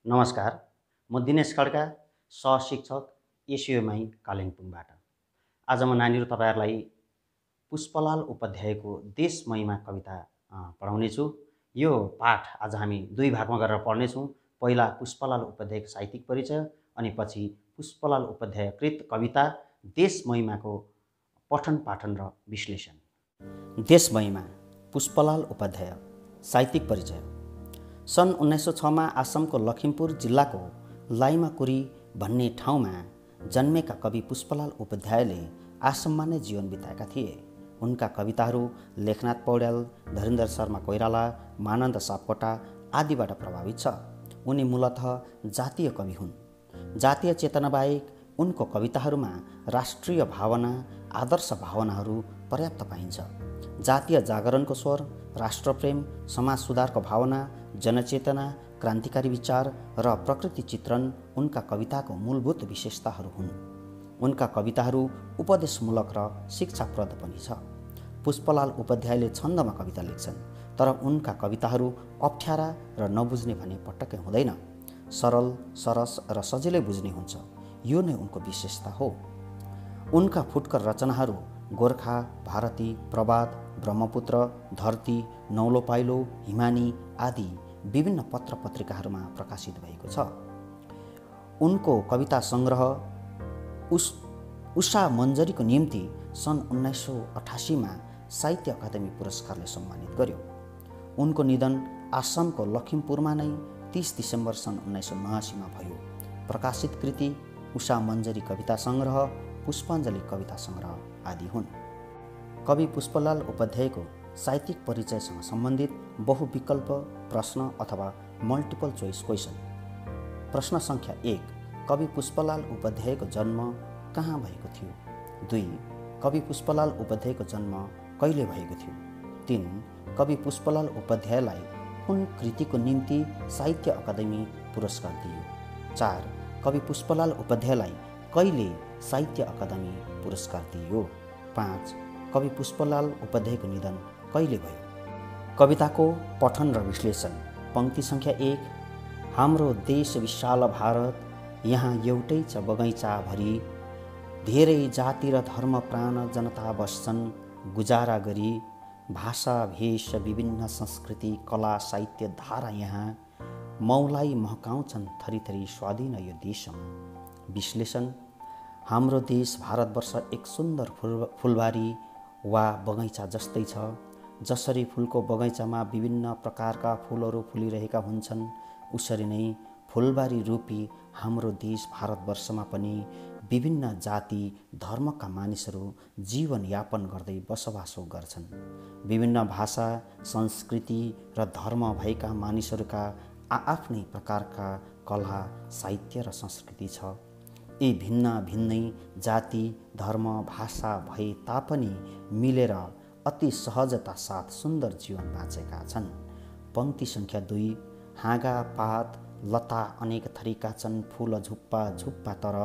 नमस्कार, म दिनेश खड्का, सहशिक्षक एसयुएमआई कालिम्पोङबाट। आज म नानीहरू तपाईँहरूलाई पुष्पलाल उपाध्यायको देश महिमा कविता पढाउनेछु। यो पाठ आज हामी दुई भागमा गरेर पढ्नेछौँ। पहिला पुष्पलाल उपाध्यायको साहित्यिक परिचय अनि पछि पुष्पलाल उपाध्यायकृत कविता देश महिमाको पठन पाठन र विश्लेषण। देश महिमा पुष्पलाल उपाध्याय साहित्यिक परिचय। सन् 1906 मा आसामको लखिमपुर जिल्लाको लाइमाकुरी भन्ने ठाउँमा जन्मेका कवि पुष्पलाल उपाध्यायले आसाममा नै जीवन बिताएका थिए। उनका कविताहरू लेखनाथ पौड्याल, धीरेन्द्र शर्मा कोइराला, मानन्द सापकोटा आदिबाट प्रभावित छ। उनी मूलतः जातीय कवि हुन्। जातीय चेतनाबाहेक उनको कविताहरूमा राष्ट्रिय भावना, आदर्श भावनाहरू पर्याप्त पाइन्छ। जातीय जागरणको स्वर, राष्ट्रप्रेम, समाज सुधारको भावना, जनचेतना, क्रान्तिकारी विचार र प्रकृति चित्रण उनका कविताको मूलभूत विशेषताहरू हुन्। उनका कविताहरू उपदेशमूलक र शिक्षाप्रद पनि छ। पुष्पलाल उपाध्यायले छन्दमा कविता लेख्छन्, तर उनका कविताहरू अप्ठ्यारा र नबुझ्ने भने पटक्कै हुँदैन। सरल, सरस र सजिलै बुझ्ने हुन्छ। यो नै उनको विशेषता हो। उनका फुटकर रचनाहरू गोर्खा, भारती, प्रवाद, ब्रह्मपुत्र, धरती, नौलो पाइलो, हिमानी आदि विभिन्न पत्र पत्रिकाहरूमा प्रकाशित भएको छ। उनको कविता सङ्ग्रह उषा मञ्जरीको निम्ति सन् 1988 मा साहित्य अकादमी पुरस्कारले सम्मानित गर्यो। उनको निधन आसामको लखिमपुरमा नै 30 डिसेम्बर सन् 1979 मा भयो। प्रकाशित कृति उषा मञ्जरी कविता सङ्ग्रह, पुष्पाञ्जली कविता सङ्ग्रह आदि हुन्। कवि पुष्पलाल उपाध्यायको साहित्यिक परिचयसँग सम्बन्धित बहुविकल्प प्रश्न अथवा मल्टिपल चोइस क्वेसन। प्रश्न सङ्ख्या 1, कवि पुष्पलाल उपाध्यायको जन्म कहाँ भएको थियो? 2, कवि पुष्पलाल उपाध्यायको जन्म कहिले भएको थियो? 3, कवि पुष्पलाल उपाध्यायलाई कुन कृतिको निम्ति साहित्य अकादमी पुरस्कार दियो? 4, कवि पुष्पलाल उपाध्यायलाई कहिले साहित्य अकादमी पुरस्कार दियो? 5, कवि पुष्पलाल उपाध्यायको निधन कहिले भयो? कविताको पठन र विश्लेषण। पंक्ति सङ्ख्या 1, हाम्रो देश विशाल भारत, यहाँ एउटै छ बगैँचाभरि, धेरै जाति र धर्म प्राण जनता बस्छन् गुजारा गरी, भाषा भेष विभिन्न संस्कृति कला साहित्य धारा यहाँ, मौलाई महकाउँछन् थरीथरी स्वाधीन यो देशमा। विश्लेषण। हाम्रो देश भारतवर्ष एक सुन्दर फुलबारी वा बगैँचा जस्तै छ। जसरी फुलको बगैँचामा विभिन्न प्रकारका फुलहरू फुलिरहेका हुन्छन्, उसरी नै फुलबारी रूपी हाम्रो देश भारतवर्षमा पनि विभिन्न जाति धर्मका मानिसहरू जीवनयापन गर्दै बसोबासो गर्छन्। विभिन्न भाषा, संस्कृति र धर्म भएका मानिसहरूका आआफ्नै प्रकारका कला, साहित्य र संस्कृति छ। यी भिन्न भिन्नै जाति, धर्म, भाषा भए तापनि मिलेर अति सहजता साथ सुन्दर जीवन बाँचेका छन्। पंक्ति सङ्ख्या 2, हाँगा पात लता अनेक थरीका छन्, फुल झुप्पा झुप्पा तर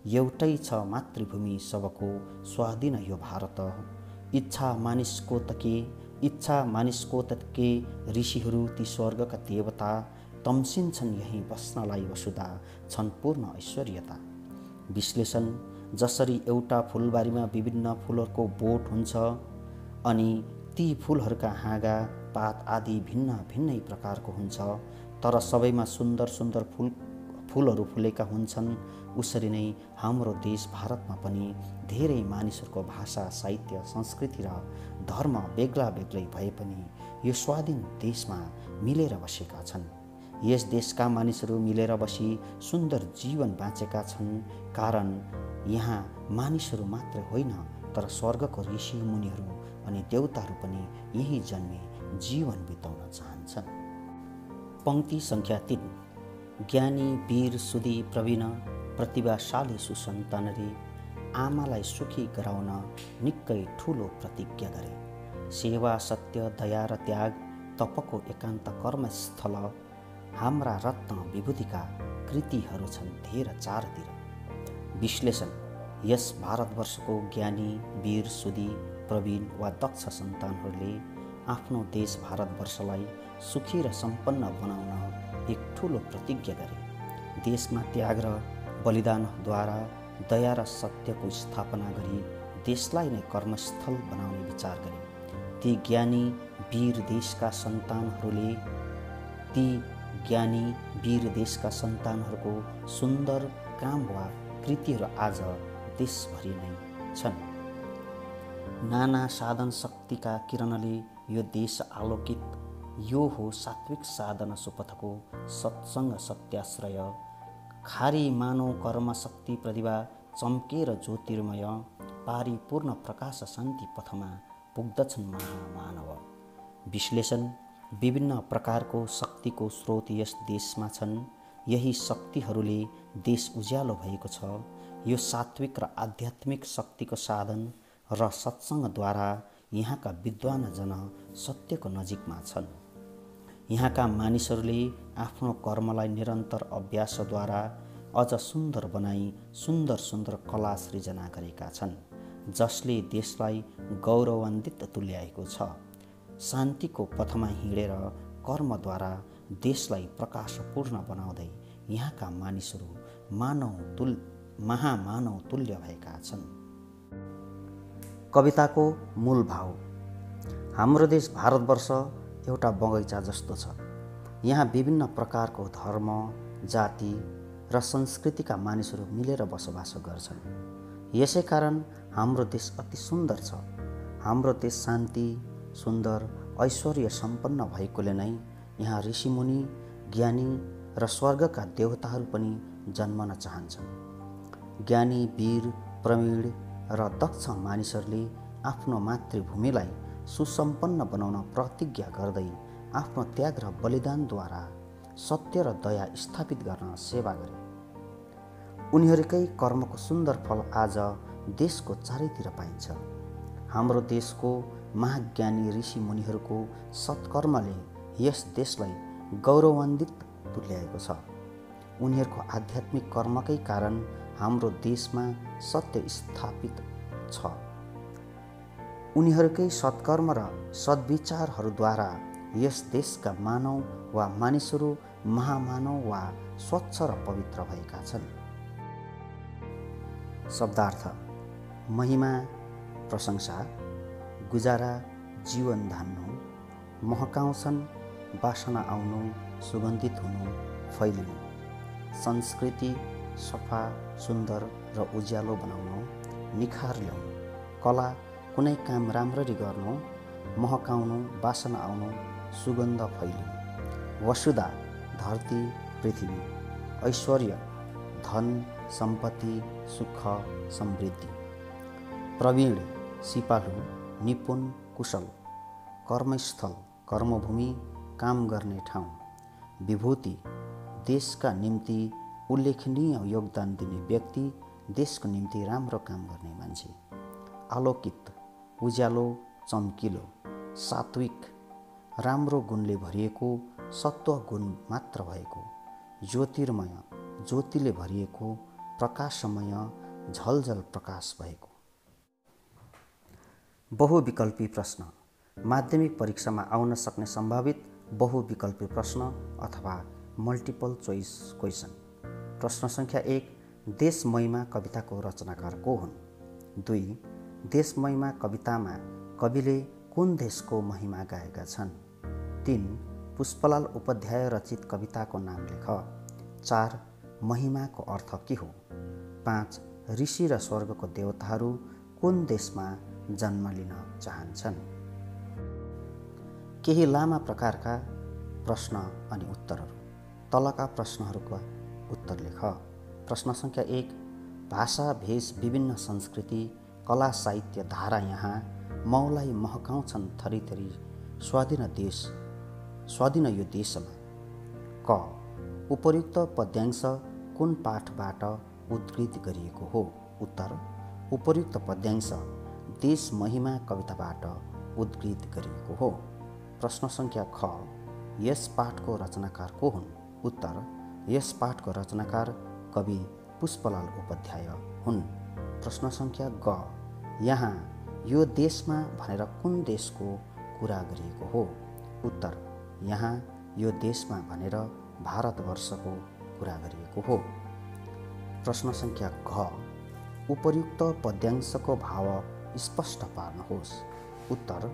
एउटै छ मातृभूमि सबको स्वाधीन यो भारत। इच्छा मानिसको त के ऋषिहरू ती स्वर्गका देवता, तम्सिन्छन् यहीँ बस्नलाई वसुधा छन् पूर्ण ऐश्वर्यता। विश्लेषण। जसरी एउटा फुलबारीमा विभिन्न फुलहरूको बोट हुन्छ अनि ती फुलहरूका हाँगा पात आदि भिन्न भिन्नै प्रकारको हुन्छ, तर सबैमा सुन्दर सुन्दर फुलहरू फुलेका हुन्छन्, उसरी नै हाम्रो देश भारतमा पनि धेरै मानिसहरूको भाषा, साहित्य, संस्कृति र धर्म बेग्ला बेग्लै भए पनि यो स्वाधीन देशमा मिलेर बसेका छन्। यस देशका मानिसहरू मिलेर बसी सुन्दर जीवन बाँचेका छन्, कारण यहाँ मानिसहरू मात्र होइन तर स्वर्गको ऋषि मुनिहरू अनि देवताहरू पनि यही जन्मे जीवन बिताउन चाहन्छन्। पंक्ति सङ्ख्या 3, ज्ञानी वीर सुधी प्रवीण प्रतिभाशाली सुसन्तानले आमालाई सुखी गराउन निकै ठुलो प्रतिज्ञा गरे। सेवा, सत्य, दया र त्याग तपको एकान्त कर्मस्थल, हाम्रा रत्न विभूतिका कृतिहरू छन् धेर चारतिर। विश्लेषण। यस भारतवर्षको ज्ञानी, वीर, सुधी, प्रवीण वा दक्ष सन्तानहरूले आफ्नो देश भारतवर्षलाई सुखी र सम्पन्न बनाउन एक ठुलो प्रतिज्ञा गरे। देशमा त्याग र बलिदानद्वारा दया र सत्यको स्थापना गरी देशलाई नै कर्मस्थल बनाउने विचार गरे। ती ज्ञानी वीर देशका सन्तानहरूको सुन्दर काम वा कृतिहरू आज देशभरि नै छन्। नाना साधन शक्तिका किरणले यो देश आलोकित। यो हो सात्विक साधना सुपथको सत्सङ्ग सत्याश्रय। खारी मानव कर्म शक्ति प्रतिभा चम्केर ज्योतिर्मय पारी पूर्ण प्रकाश शान्ति पथमा पुग्दछन् महामानव। विश्लेषण: विभिन्न प्रकारको शक्तिको स्रोत यस देशमा छन्। यही शक्तिहरूले देश उज्यालो भएको छ। यो सात्विक र आध्यात्मिक शक्तिको साधन र सत्सङ्गद्वारा यहाँका विद्वान जन सत्यको नजिकमा छन्। यहाँका मानिसहरूले आफ्नो कर्मलाई निरन्तर अभ्यासद्वारा अझ सुन्दर बनाई सुन्दर सुन्दर कला सृजना गरेका छन्, जसले देशलाई गौरवान्वित तुल्याएको छ। शान्तिको पथमा हिँडेर कर्मद्वारा देशलाई प्रकाशपूर्ण बनाउँदै यहाँका मानिसहरू महामानव तुल्य भएका छन्। कविताको मूल भाव: हाम्रो देश भारतवर्ष एउटा बगैँचा जस्तो छ। यहाँ विभिन्न प्रकारको धर्म, जाति र संस्कृतिका मानिसहरू मिलेर बसोबास गर्छन्। यसै कारण हाम्रो देश अति सुन्दर छ। हाम्रो देश शान्ति, सुन्दर, ऐश्वर्य सम्पन्न भएकोले नै यहाँ ऋषिमुनि, ज्ञानी र स्वर्गका देवताहरू पनि जन्मन चाहन्छन्। ज्ञानी, वीर, प्रवीण र दक्ष मानिसहरूले आफ्नो मातृभूमिलाई सुसम्पन्न बनाउन प्रतिज्ञा गर्दै आफ्नो त्याग र बलिदानद्वारा सत्य र दया स्थापित गर्न सेवा गरे। उनीहरूकै कर्मको सुन्दर फल आज देशको चारैतिर पाइन्छ। हाम्रो देशको महाज्ञानी ऋषि मुनिहरूको सत्कर्मले यस देशलाई गौरवान्वित तुल्याएको छ। उनीहरूको आध्यात्मिक कर्मकै कारण हाम्रो देशमा सत्य स्थापित छ। उनीहरूकै सत्कर्म र सद्विचारहरूद्वारा यस देशका मानव वा मानिसहरू महामानव वा स्वच्छ र पवित्र भएका छन्। शब्दार्थ: महिमा, प्रशंसा, गुजारा, जीवन धान्नु, महकाउँछन्, बासना आउनु, सुगन्धित हुनु, फैलिनु। संस्कृति, सफा, सुन्दर र उज्यालो बनाउनु, निखार ल्याउनु। कला, कुनै काम राम्ररी गर्नु, महकाउनु, बासना आउनु, सुगन्ध फैलिनु। वसुधा, धरती, पृथ्वी। ऐश्वर्य, धन, सम्पत्ति, सुख, समृद्धि। प्रवीण, सिपालु, निपुण, कुशल। कर्मस्थल, कर्मभूमि, काम गर्ने ठाउँ। विभूति, देशका निम्ति उल्लेखनीय योगदान दिने व्यक्ति, देशको निम्ति राम्रो काम गर्ने मान्छे। आलोकित, उज्यालो, चम्किलो। सात्विक, राम्रो गुणले भरिएको, सत्व गुण मात्र भएको। ज्योतिर्मय, ज्योतिले भरिएको, प्रकाशमय, झलझल प्रकाश भएको। बहुविकल्पी प्रश्न: माध्यमिक परीक्षामा आउन सक्ने सम्भावित बहुविकल्पी प्रश्न अथवा मल्टिपल चोइस क्वेसन। प्रश्न संख्या 1: देश महिमा कविताको रचनाकार को हुन्? 2: देश महिमा कवितामा कविले कुन देशको महिमा गाएका छन्? 3: पुष्पलाल उपाध्याय रचित कविताको नाम लेख। 4: महिमाको अर्थ के हो? 5: ऋषि र स्वर्गको देवताहरू कुन देशमा जन्म लिन चाहन्छन्? केही लामा प्रकारका प्रश्न अनि उत्तरहरू। तलका प्रश्नहरूको उत्तर लेख। प्रश्न संख्या 1: भाषा, भेष, विभिन्न संस्कृति, कला, साहित्य, धारा यहाँ मौलाई महकाउँछन् थरीथरी स्वाधीन यो देशमा। क. उपर्युक्त पद्यांश कुन पाठबाट उद्धृत गरिएको हो? उत्तर: उपर्युक्त पद्यांश देश महिमा कविताबाट उद्धृत गरिएको हो। प्रश्न संख्या ख: यस पाठको रचनाकार को हुन्? उत्तर: यस पाठको रचनाकार कवि पुष्पलाल उपाध्याय हुन्। प्रश्न संख्या ग: यहाँ यो देशमा भनेर कुन देशको कुरा गरिएको हो? उत्तर: यहाँ यो देशमा भनेर भारतवर्षको कुरा गरिएको हो। प्रश्न संख्या घ, उपर्युक्त पद्यांशको भाव स्पष्ट पार्नुहोस्। उत्तर,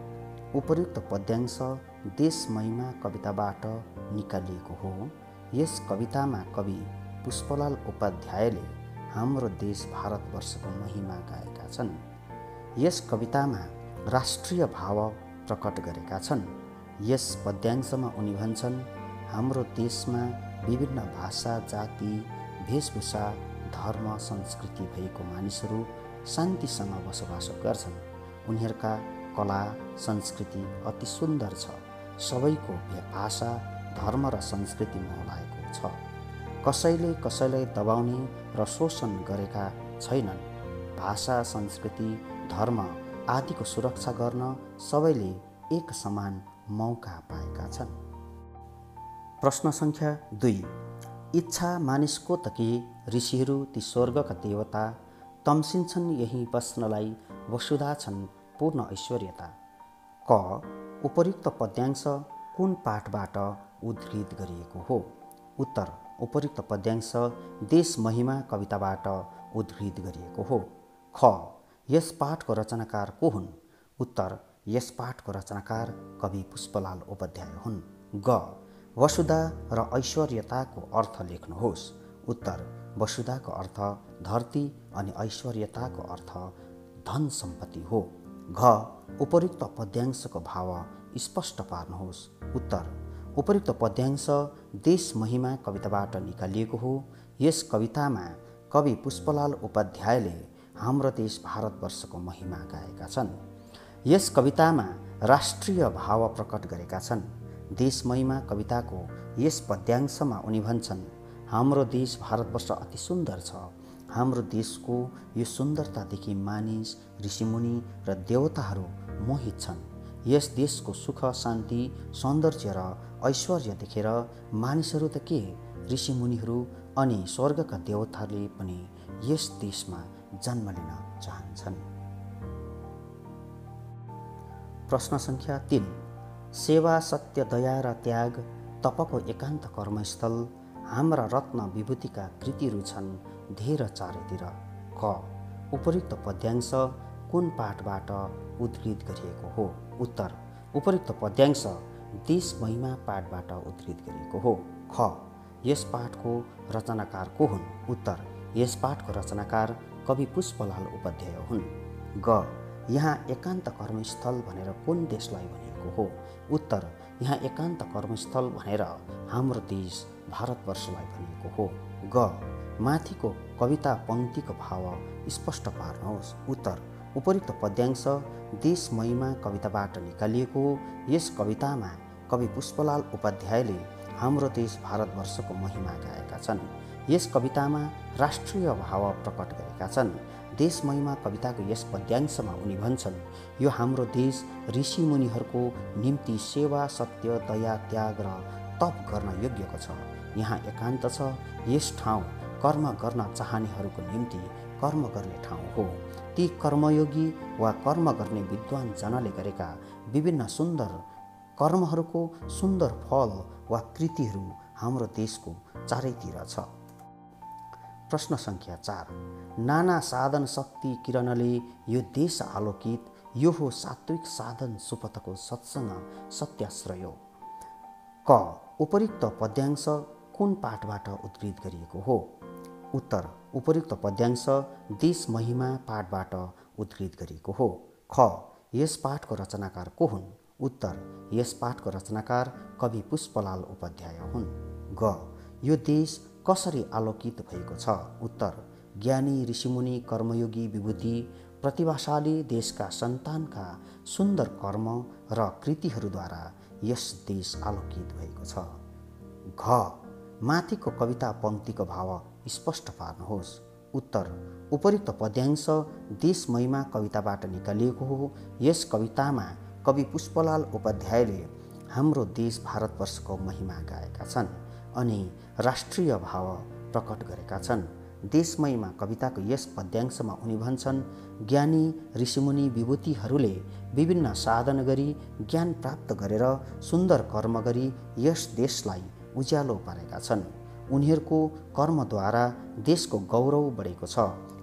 उपर्युक्त पद्यांश देश महिमा कविताबाट निकालिएको हो। यस कवितामा कवि पुष्पलाल उपाध्यायले हाम्रो देश भारतवर्षको महिमा गाएका छन्। यस कवितामा राष्ट्रिय भाव प्रकट गरेका छन्। यस पद्यांशमा उनी भन्छन्, हाम्रो देशमा विभिन्न भाषा, जाति, वेशभूषा, धर्म, संस्कृति भएको मानिसहरू शान्तिसँग बसोबासो गर्छन्। उनीहरूका कला, संस्कृति अति सुन्दर छ। सबैको भाषा, धर्म र संस्कृति मोहलाएको छ। कसैले कसैलाई दबाउने र शोषण गरेका छैनन्। भाषा, संस्कृति, धर्म आदिको सुरक्षा गर्न सबैले एक समान मौका पाएका छन्। प्रश्न संख्या 2, इच्छा मानिसको त कि ऋषिहरू ती स्वर्गका देवता तम्सिन्छन् यही बस्नलाई वसुधा छन् पूर्ण ऐश्वर्यता। क, उपर्युक्त पद्यांश कुन पाठबाट उद्धृत गरिएको हो? उत्तर, उपर्युक्त पद्यांश देश महिमा कविताबाट उद्धृत गरिएको हो। ख, यस पाठको रचनाकार को हुन्? उत्तर, यस पाठको रचनाकार कवि पुष्पलाल उपाध्याय हुन्। ग, वसुधा र ऐश्वर्यताको अर्थ लेख्नुहोस्। उत्तर, वसुधाको अर्थ धरती अनि ऐश्वर्यताको अर्थ धन सम्पत्ति हो। घ, उपर्युक्त पद्यांशको भाव स्पष्ट पार्नुहोस्। उत्तर, उपर्युक्त पद्यांश देश महिमा कविताबाट निकालिएको हो। यस कवितामा कवि पुष्पलाल उपाध्यायले हाम्रो देश भारतवर्षको महिमा गाएका छन्। यस कवितामा राष्ट्रिय भाव प्रकट गरेका छन्। देश महिमा कविताको यस पद्यांशमा उनी भन्छन्, हाम्रो देश भारतवर्ष अति सुन्दर छ। हाम्रो देशको यो सुन्दरतादेखि मानिस, ऋषिमुनि र देवताहरू मोहित छन्। यस देशको सुख, शान्ति, सौन्दर्य र ऐश्वर्य देखेर मानिसहरू त के, ऋषिमुनिहरू अनि स्वर्गका देवताहरूले पनि यस देशमा जन्म लिन चाहन्छन्। प्रश्न संख्या 3, सेवा, सत्य, दया र त्याग तपको एकान्त कर्मस्थल हाम्रा रत्न विभूतिका कृतिहरू छन् धेर चारैतिर। क, उपर्युक्त पद्यांश कुन पाठबाट उद्धृत गरिएको हो? उत्तर, उपर्युक्त पद्यांश देश महिमा पाठबाट उद्धृत गरिएको हो। ख, यस पाठको रचनाकार को हुन्? उत्तर, यस पाठको रचनाकार कवि पुष्पलाल उपाध्याय हुन्। ग, यहाँ एकान्त कर्मस्थल भनेर कुन देशलाई भनिएको हो? उत्तर, यहाँ एकान्त कर्मस्थल भनेर हाम्रो देश भारतवर्षलाई भनिएको हो। ग, माथिको कविता पंक्तिको भाव स्पष्ट पार्नुहोस्। उत्तर, उपर्युक्त पद्यांश देश महिमा कविताबाट निकालिएको हो। यस कवितामा कवि पुष्पलाल उपाध्यायले हाम्रो देश भारतवर्षको महिमा गाएका छन्। यस कवितामा राष्ट्रिय भाव प्रकट गरेका छन्। देश महिमा कविताको यस पद्यांशमा उनी भन्छन्, यो हाम्रो देश ऋषिमुनिहरूको निम्ति सेवा, सत्य, दया, त्याग र तप गर्न योग्यको छ। यहाँ एकान्त छ। यस ठाउँ कर्म गर्न चाहनेहरूको निम्ति कर्म गर्ने ठाउँ हो। ती कर्मयोगी वा कर्म गर्ने विद्वान जनले गरेका विभिन्न सुन्दर कर्महरूको सुन्दर फल वा कृतिहरू हाम्रो देशको चारैतिर छ। प्रश्न संख्या 4, नाना साधन शक्ति किरणले यो देश आलोकित, यो हो सात्विक साधन सुपथको सत्संग सत्याश्रय। क, उपर्युक्त पद्यांश कुन पाठबाट उद्धृत गरिएको हो? उत्तर, उपर्युक्त पद्यांश देश महिमा पाठबाट उद्धृत गरिएको हो। ख, यस पाठको रचनाकार को हुन्? उत्तर, यस पाठको रचनाकार कवि पुष्पलाल उपाध्याय हुन्। ग, यो देश कसरी आलोकित भएको छ? उत्तर, ज्ञानी, ऋषिमुनि, कर्मयोगी, विभूति, प्रतिभाशाली देशका सन्तानका सुन्दर कर्म र कृतिहरूद्वारा यस देश आलोकित भएको छ। घ, माथिको कविता पंक्तिको भाव स्पष्ट पार्नुहोस्। उत्तर, उपर्युक्त पद्यांश देश महिमा कविताबाट निकालिएको हो। यस कवितामा कवि पुष्पलाल उपाध्यायले हाम्रो देश भारतवर्षको महिमा गाएका छन् अनि राष्ट्रिय भाव प्रकट गरेका छन्। देश महिमा कविताको यस पद्यांशमा उनी भन्छन्, ज्ञानी, ऋषिमुनि, विभूतिहरूले विभिन्न साधन गरी ज्ञान प्राप्त गरेर सुन्दर कर्म गरी यस देशलाई उज्यालो पारेका छन्। उनीहरूको कर्मद्वारा देशको गौरव बढेको छ।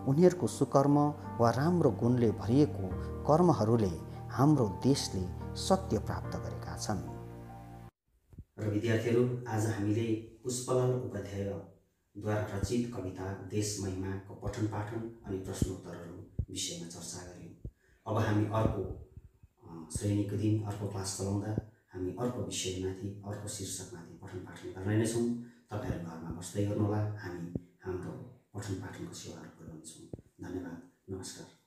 उनीहरूको सुकर्म वा राम्रो गुणले भरिएको कर्महरूले हाम्रो देशले सत्य प्राप्त गरेका छन्। र विद्यार्थीहरू, आज हामीले पुष्पलाल उपाध्यायद्वारा रचित कविता देश महिमाको पठन पाठन अनि प्रश्नोत्तरहरू विषयमा चर्चा गऱ्यौँ। अब हामी अर्को श्रेणीको दिन अर्को क्लास चलाउँदा हामी अर्को विषयमाथि अर्को शीर्षकमाथि पठन पाठन गर्ने नै छौँ। तपाईँहरू घरमा बस्दै गर्नुहोला। हामी हाम्रो पठन पाठनको सेवाहरू पुर्याउनेछौँ। धन्यवाद। नमस्कार।